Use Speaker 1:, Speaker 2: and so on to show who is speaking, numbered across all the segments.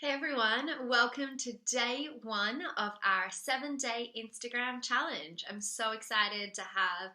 Speaker 1: Hey everyone, welcome to day one of our 7-day Instagram challenge. I'm so excited to have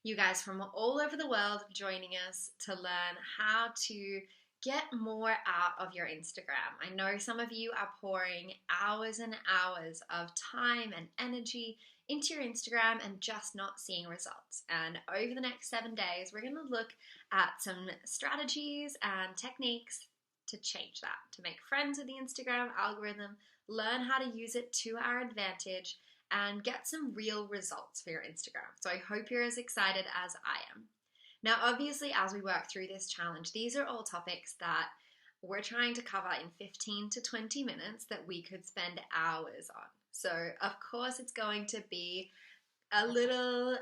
Speaker 1: you guys from all over the world joining us to learn how to get more out of your Instagram. I know some of you are pouring hours and hours of time and energy into your Instagram and just not seeing results. And over the next 7 days, we're going to look at some strategies and techniques to change that, to make friends with the Instagram algorithm, learn how to use it to our advantage, and get some real results for your Instagram. So I hope you're as excited as I am. Now, obviously, as we work through this challenge, these are all topics that we're trying to cover in 15 to 20 minutes that we could spend hours on. So, of course, it's going to be a little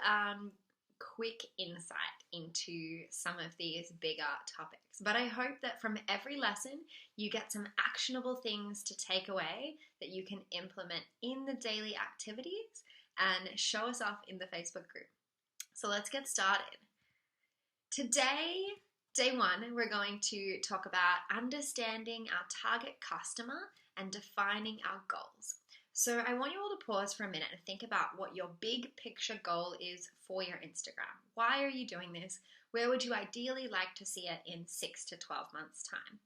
Speaker 1: quick insight into some of these bigger topics. But I hope that from every lesson, you get some actionable things to take away that you can implement in the daily activities and show us off in the Facebook group. So let's get started. Today, day one, we're going to talk about understanding our target customer and defining our goals. So I want you all to pause for a minute and think about what your big picture goal is for your Instagram. Why are you doing this? Where would you ideally like to see it in 6 to 12 months' time?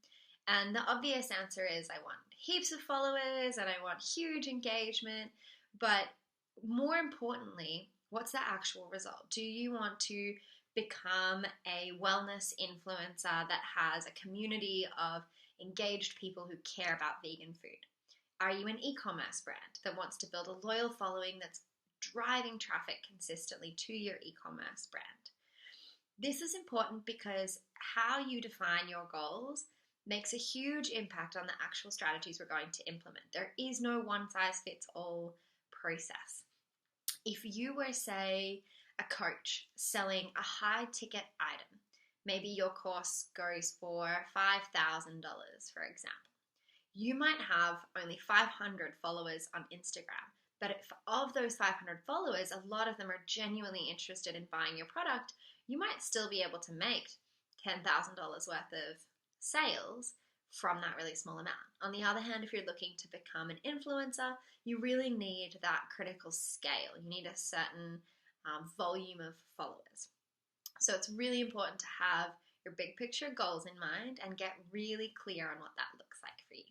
Speaker 1: And the obvious answer is I want heaps of followers and I want huge engagement. But more importantly, what's the actual result? Do you want to become a wellness influencer that has a community of engaged people who care about vegan food? Are you an e-commerce brand that wants to build a loyal following that's driving traffic consistently to your e-commerce brand? This is important because how you define your goals makes a huge impact on the actual strategies we're going to implement. There is no one-size-fits-all process. If you were, say, a coach selling a high-ticket item, maybe your course goes for $5,000, for example. You might have only 500 followers on Instagram, but if of those 500 followers, a lot of them are genuinely interested in buying your product, you might still be able to make $10,000 worth of sales from that really small amount. On the other hand, if you're looking to become an influencer, you really need that critical scale. You need a certain volume of followers. So it's really important to have your big picture goals in mind and get really clear on what that looks like for you.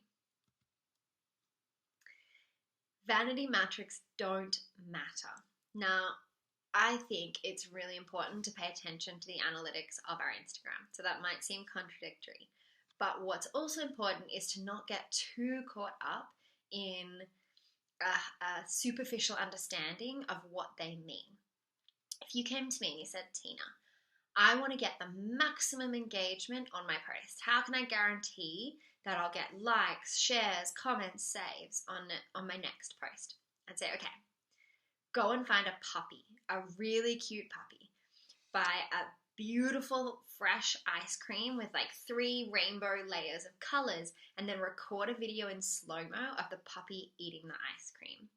Speaker 1: Vanity metrics don't matter. Now, I think it's really important to pay attention to the analytics of our Instagram. So that might seem contradictory. But what's also important is to not get too caught up in a superficial understanding of what they mean. If you came to me and you said, Tina, I want to get the maximum engagement on my post. How can I guarantee that I'll get likes, shares, comments, saves on my next post? I'd say, okay, go and find a puppy, a really cute puppy. Buy a beautiful fresh ice cream with like 3 rainbow layers of colors and then record a video in slow-mo of the puppy eating the ice cream.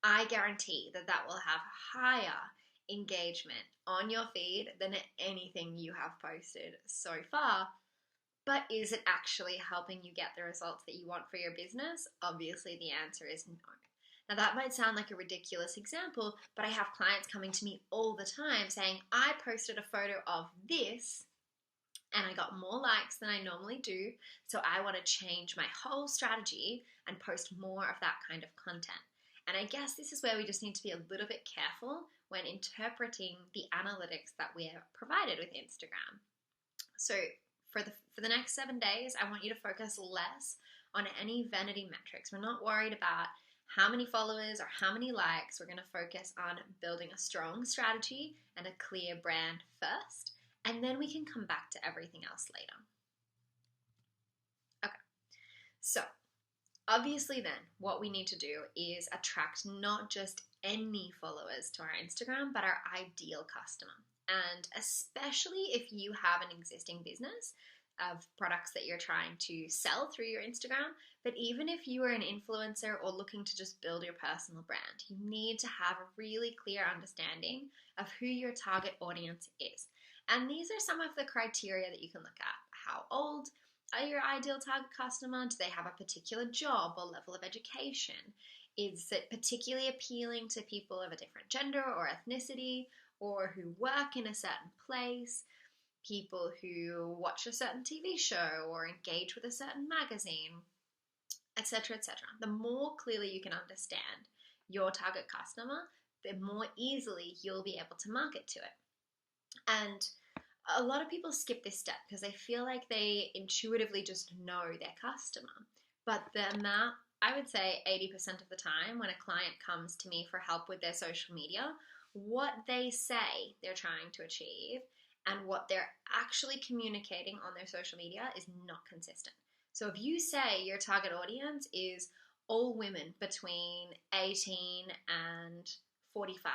Speaker 1: I guarantee that that will have higher engagement on your feed than anything you have posted so far. But is it actually helping you get the results that you want for your business? Obviously, the answer is no. Now, that might sound like a ridiculous example, but I have clients coming to me all the time saying, I posted a photo of this and I got more likes than I normally do, so I want to change my whole strategy and post more of that kind of content. And I guess this is where we just need to be a little bit careful when interpreting the analytics that we are provided with Instagram. So for the next 7 days, I want you to focus less on any vanity metrics. We're not worried about how many followers or how many likes. We're going to focus on building a strong strategy and a clear brand first, and then we can come back to everything else later. Okay, so obviously then what we need to do is attract not just any followers to our Instagram, but our ideal customer. And especially if you have an existing business of products that you're trying to sell through your Instagram, but even if you are an influencer or looking to just build your personal brand, you need to have a really clear understanding of who your target audience is. And these are some of the criteria that you can look at. How old your ideal target customer? Do they have a particular job or level of education? Is it particularly appealing to people of a different gender or ethnicity, or who work in a certain place, people who watch a certain TV show or engage with a certain magazine, etc., etc. The more clearly you can understand your target customer, the more easily you'll be able to market to it. And a lot of people skip this step because they feel like they intuitively just know their customer. But the amount, I would say 80% of the time when a client comes to me for help with their social media, what they say they're trying to achieve and what they're actually communicating on their social media is not consistent. So if you say your target audience is all women between 18 and 45,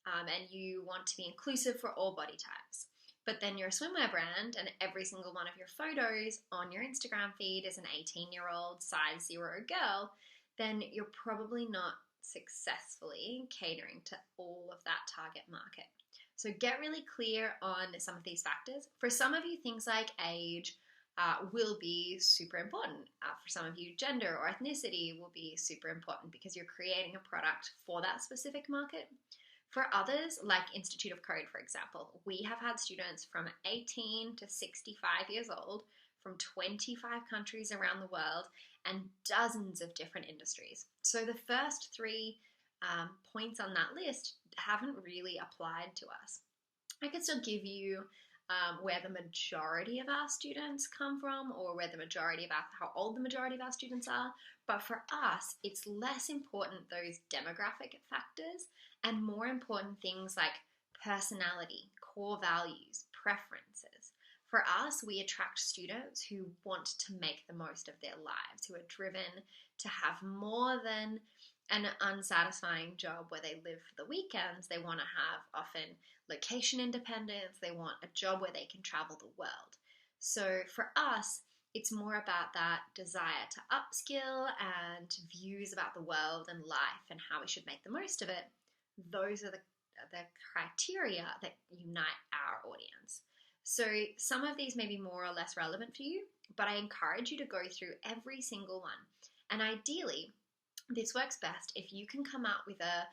Speaker 1: and you want to be inclusive for all body types, but then you're a swimwear brand and every single one of your photos on your Instagram feed is an 18-year-old size 0 girl, then you're probably not successfully catering to all of that target market. So get really clear on some of these factors. For some of you, things like age will be super important. For some of you, gender or ethnicity will be super important because you're creating a product for that specific market. For others, like Institute of Code, for example, we have had students from 18 to 65 years old from 25 countries around the world and dozens of different industries. So the first three points on that list haven't really applied to us. I can still give you where the majority of our students come from, or where the majority of how old the majority of our students are. But for us, it's less important, those demographic factors, and more important things like personality, core values, preferences. For us, we attract students who want to make the most of their lives, who are driven to have more than an unsatisfying job where they live for the weekends. They want to have often location independence. They want a job where they can travel the world. So for us, it's more about that desire to upskill and views about the world and life and how we should make the most of it. Those are the criteria that unite our audience. So some of these may be more or less relevant for you, but I encourage you to go through every single one. And ideally, this works best if you can come up with a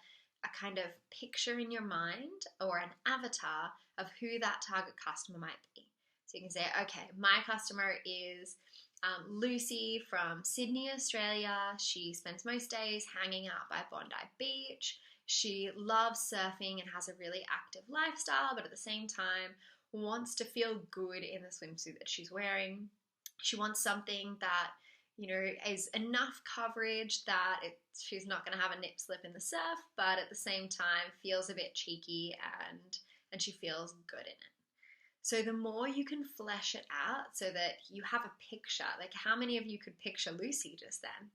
Speaker 1: kind of picture in your mind or an avatar of who that target customer might be. So you can say, okay, my customer is Lucy from Sydney, Australia. She spends most days hanging out by Bondi Beach. She loves surfing and has a really active lifestyle, but at the same time wants to feel good in the swimsuit that she's wearing. She wants something that, is enough coverage that she's not going to have a nip slip in the surf, but at the same time feels a bit cheeky and she feels good in it. So the more you can flesh it out so that you have a picture, like how many of you could picture Lucy just then,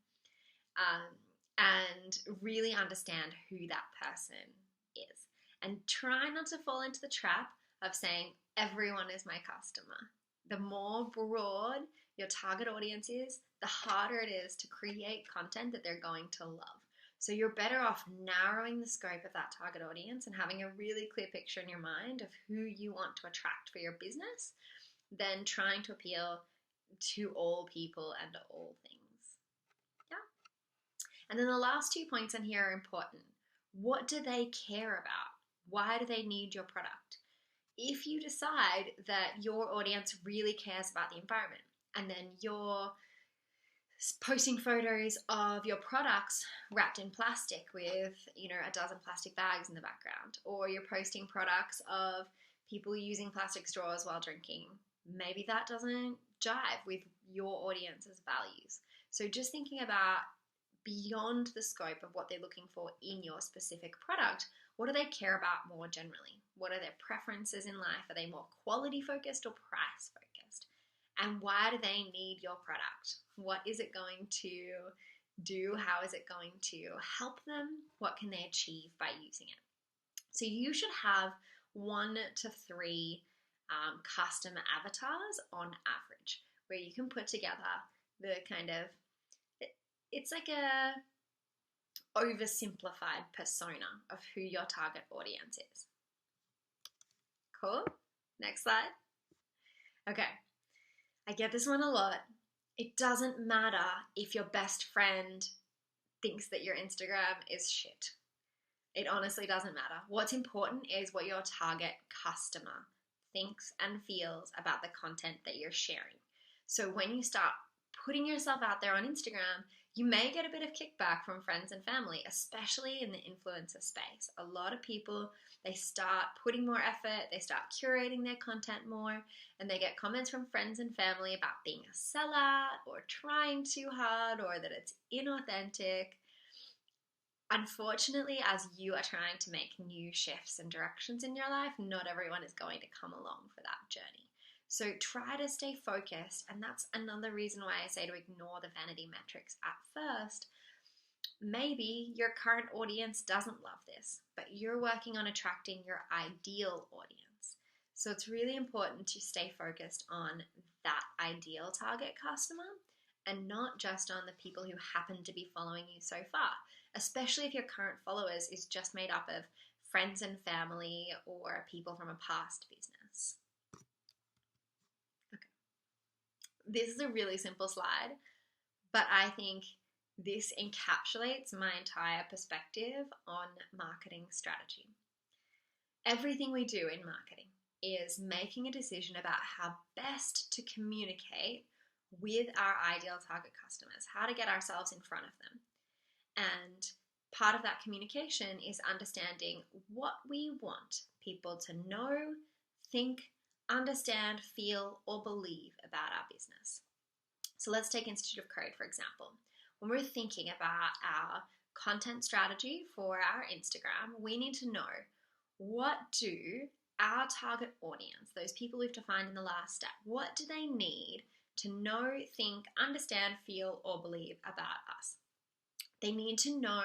Speaker 1: and really understand who that person is. And try not to fall into the trap of saying everyone is my customer. The more broad your target audience is, the harder it is to create content that they're going to love. So you're better off narrowing the scope of that target audience and having a really clear picture in your mind of who you want to attract for your business than trying to appeal to all people and all things. Yeah. And then the last 2 points on here are important. What do they care about? Why do they need your product? If you decide that your audience really cares about the environment, and then you're posting photos of your products wrapped in plastic with, a dozen plastic bags in the background, or you're posting products of people using plastic straws while drinking, maybe that doesn't jive with your audience's values. So just thinking about beyond the scope of what they're looking for in your specific product, what do they care about more generally? What are their preferences in life? Are they more quality focused or price focused? And why do they need your product? What is it going to do? How is it going to help them? What can they achieve by using it? So you should have 1 to 3 custom avatars on average, where you can put together the kind of, it's like a oversimplified persona of who your target audience is. Cool? Next slide. Okay. I get this one a lot. It doesn't matter if your best friend thinks that your Instagram is shit. It honestly doesn't matter. What's important is what your target customer thinks and feels about the content that you're sharing. So when you start putting yourself out there on Instagram, you may get a bit of kickback from friends and family, especially in the influencer space. A lot of people, they start putting more effort, they start curating their content more, and they get comments from friends and family about being a sellout or trying too hard or that it's inauthentic. Unfortunately, as you are trying to make new shifts and directions in your life, not everyone is going to come along for that journey. So try to stay focused, and that's another reason why I say to ignore the vanity metrics at first. Maybe your current audience doesn't love this, but you're working on attracting your ideal audience. So it's really important to stay focused on that ideal target customer and not just on the people who happen to be following you so far, especially if your current followers is just made up of friends and family or people from a past business. Okay. This is a really simple slide, but I think this encapsulates my entire perspective on marketing strategy. Everything we do in marketing is making a decision about how best to communicate with our ideal target customers, how to get ourselves in front of them. And part of that communication is understanding what we want people to know, think, understand, feel, or believe about our business. So let's take Institute of Code, for example. When we're thinking about our content strategy for our Instagram, we need to know, what do our target audience, those people we've defined in the last step, what do they need to know, think, understand, feel, or believe about us? They need to know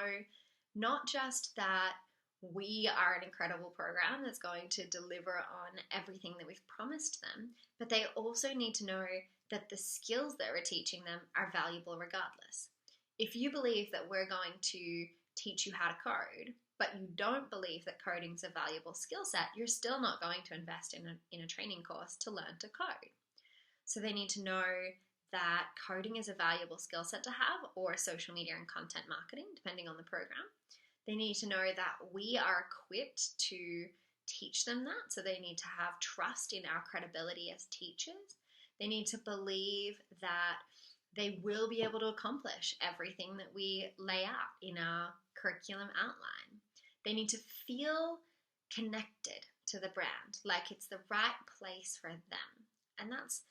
Speaker 1: not just that we are an incredible program that's going to deliver on everything that we've promised them, but they also need to know that the skills that we're teaching them are valuable regardless. If you believe that we're going to teach you how to code, but you don't believe that coding is a valuable skill set, you're still not going to invest in a training course to learn to code. So they need to know that coding is a valuable skill set to have, or social media and content marketing, depending on the program. They need to know that we are equipped to teach them that, so they need to have trust in our credibility as teachers. They need to believe that they will be able to accomplish everything that we lay out in our curriculum outline. They need to feel connected to the brand, like it's the right place for them. And that's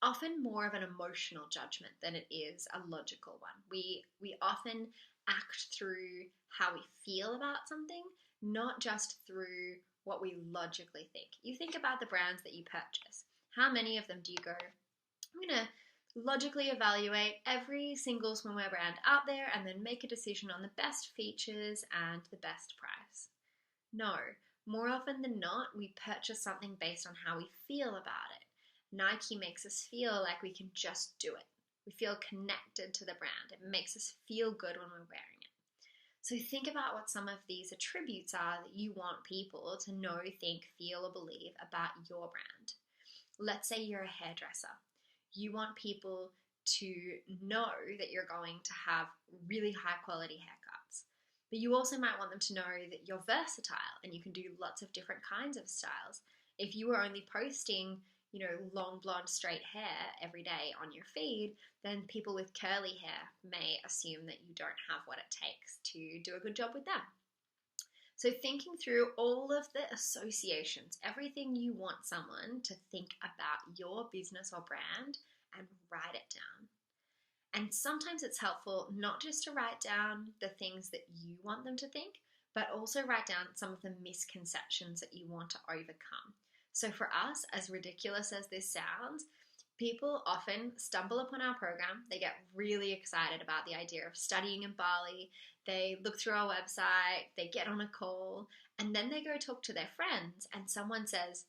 Speaker 1: often more of an emotional judgment than it is a logical one. We often act through how we feel about something, not just through what we logically think. You think about the brands that you purchase. How many of them do you go, I'm going to logically evaluate every single swimwear brand out there and then make a decision on the best features and the best price? No. More often than not, we purchase something based on how we feel about it. Nike makes us feel like we can just do it. We feel connected to the brand. It makes us feel good when we're wearing it. So think about what some of these attributes are that you want people to know, think, feel, or believe about your brand. Let's say you're a hairdresser. You want people to know that you're going to have really high quality haircuts. But you also might want them to know that you're versatile and you can do lots of different kinds of styles. If you were only posting long blonde straight hair every day on your feed, then people with curly hair may assume that you don't have what it takes to do a good job with them. So thinking through all of the associations, everything you want someone to think about your business or brand, and write it down. And sometimes it's helpful not just to write down the things that you want them to think, but also write down some of the misconceptions that you want to overcome. So for us, as ridiculous as this sounds, people often stumble upon our program. They get really excited about the idea of studying in Bali. They look through our website, they get on a call, and then they go talk to their friends and someone says,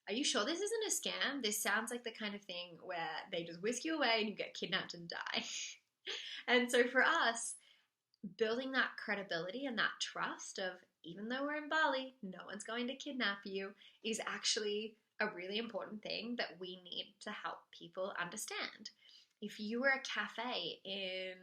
Speaker 1: are you sure this isn't a scam? This sounds like the kind of thing where they just whisk you away and you get kidnapped and die. And so for us, building that credibility and that trust of, even though we're in Bali, no one's going to kidnap you, is actually a really important thing that we need to help people understand. If you were a cafe in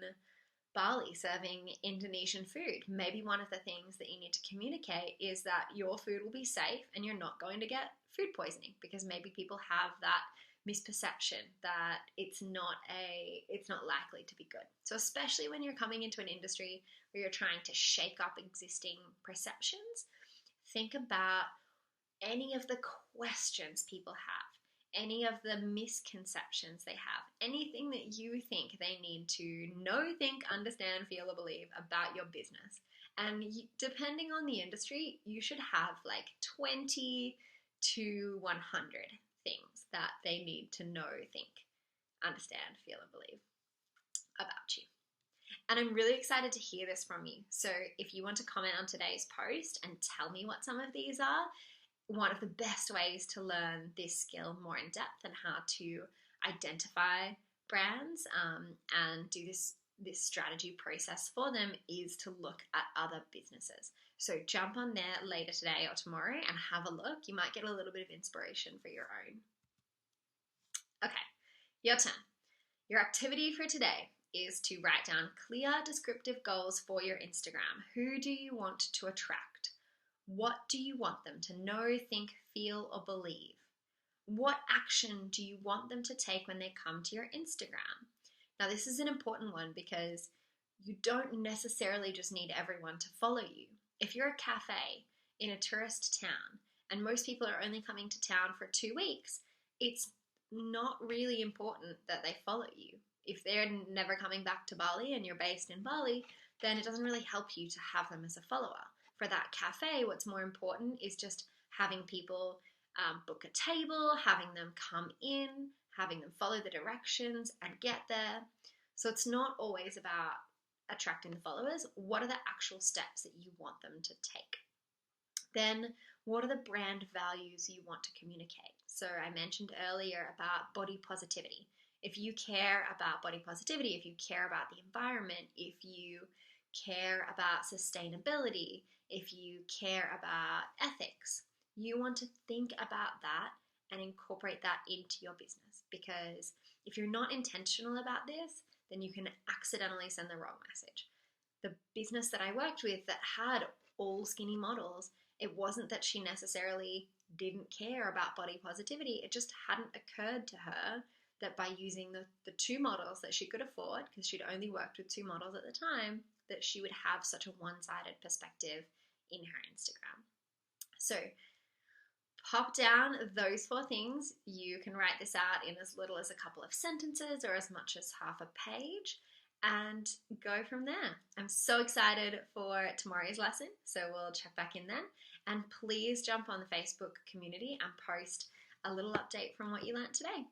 Speaker 1: Bali serving Indonesian food, maybe one of the things that you need to communicate is that your food will be safe and you're not going to get food poisoning, because maybe people have that misperception that it's not likely to be good. So especially when you're coming into an industry where you're trying to shake up existing perceptions, think about any of the questions people have, any of the misconceptions they have, anything that you think they need to know, think, understand, feel, or believe about your business. And depending on the industry, you should have like 20 to 100 things that they need to know, think, understand, feel, and believe about you. And I'm really excited to hear this from you. So if you want to comment on today's post and tell me what some of these are, one of the best ways to learn this skill more in depth and how to identify brands and do this strategy process for them is to look at other businesses. So jump on there later today or tomorrow and have a look. You might get a little bit of inspiration for your own. Okay, your turn. Your activity for today is to write down clear, descriptive goals for your Instagram. Who do you want to attract? What do you want them to know, think, feel, or believe? What action do you want them to take when they come to your Instagram? Now, this is an important one because you don't necessarily just need everyone to follow you. If you're a cafe in a tourist town and most people are only coming to town for 2 weeks, it's not really important that they follow you. If they're never coming back to Bali and you're based in Bali, then it doesn't really help you to have them as a follower. For that cafe, what's more important is just having people book a table, having them come in, having them follow the directions and get there. So it's not always about attracting the followers. What are the actual steps that you want them to take? Then what are the brand values you want to communicate? So I mentioned earlier about body positivity. If you care about body positivity, if you care about the environment, if you care about sustainability, if you care about ethics, you want to think about that and incorporate that into your business. Because if you're not intentional about this, then you can accidentally send the wrong message. The business that I worked with that had all skinny models, it wasn't that she necessarily didn't care about body positivity. It just hadn't occurred to her that by using the 2 models that she could afford, because she'd only worked with 2 models at the time, that she would have such a one-sided perspective in her Instagram. So pop down those 4 things. You can write this out in as little as a couple of sentences or as much as half a page and go from there. I'm so excited for tomorrow's lesson, so we'll check back in then. And please jump on the Facebook community and post a little update from what you learned today.